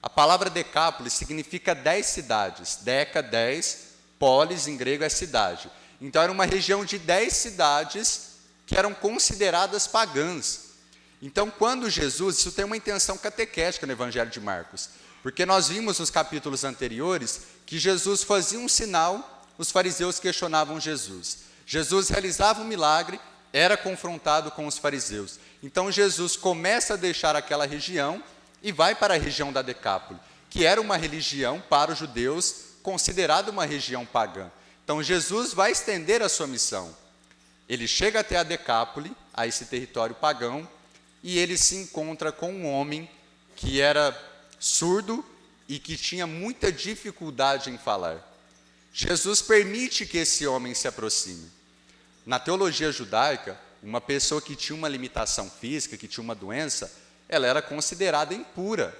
A palavra Decápolis significa 10 cidades. Deca, 10, polis em grego é cidade. Então era uma região de 10 cidades que eram consideradas pagãs. Então quando Jesus, isso tem uma intenção catequética no Evangelho de Marcos, porque nós vimos nos capítulos anteriores que Jesus fazia um sinal, os fariseus questionavam Jesus. Jesus realizava um milagre, era confrontado com os fariseus. Então Jesus começa a deixar aquela região e vai para a região da Decápole, que era uma religião para os judeus considerada uma região pagã. Então Jesus vai estender a sua missão. Ele chega até a Decápole, a esse território pagão, e ele se encontra com um homem que era surdo e que tinha muita dificuldade em falar. Jesus permite que esse homem se aproxime. Na teologia judaica, uma pessoa que tinha uma limitação física, que tinha uma doença, ela era considerada impura.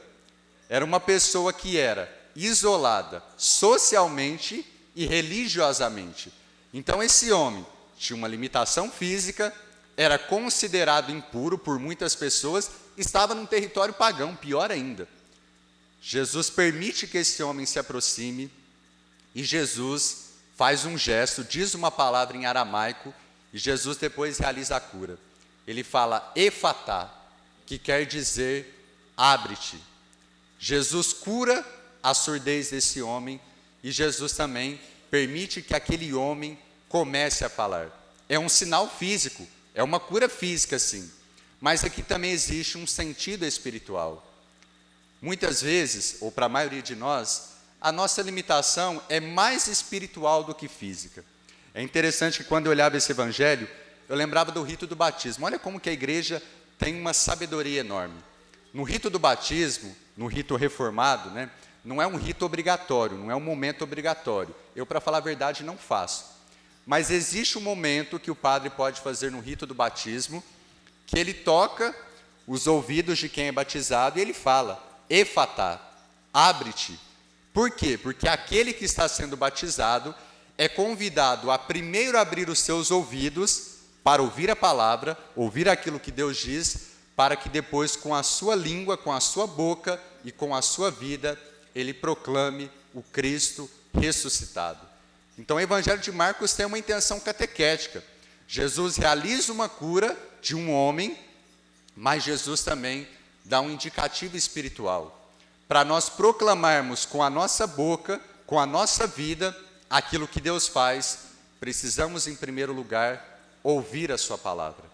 Era uma pessoa que era isolada socialmente e religiosamente. Então esse homem tinha uma limitação física, era considerado impuro por muitas pessoas, estava num território pagão, pior ainda. Jesus permite que esse homem se aproxime e Jesus faz um gesto, diz uma palavra em aramaico e Jesus depois realiza a cura. Ele fala efatá, que quer dizer abre-te. Jesus cura a surdez desse homem e Jesus também permite que aquele homem comece a falar. É um sinal físico, é uma cura física sim, mas aqui também existe um sentido espiritual. Muitas vezes, ou para a maioria de nós, a nossa limitação é mais espiritual do que física. É interessante que quando eu olhava esse evangelho, eu lembrava do rito do batismo. Olha como que a igreja tem uma sabedoria enorme. No rito do batismo, no rito reformado, não é um rito obrigatório, não é um momento obrigatório. Eu, para falar a verdade, não faço. Mas existe um momento que o padre pode fazer no rito do batismo, que ele toca os ouvidos de quem é batizado e ele fala, efatá, abre-te. Por quê? Porque aquele que está sendo batizado é convidado a primeiro abrir os seus ouvidos para ouvir a palavra, ouvir aquilo que Deus diz, para que depois com a sua língua, com a sua boca e com a sua vida, ele proclame o Cristo ressuscitado. Então o Evangelho de Marcos tem uma intenção catequética. Jesus realiza uma cura de um homem, mas Jesus também dá um indicativo espiritual. Para nós proclamarmos com a nossa boca, com a nossa vida, aquilo que Deus faz, precisamos, em primeiro lugar, ouvir a sua palavra.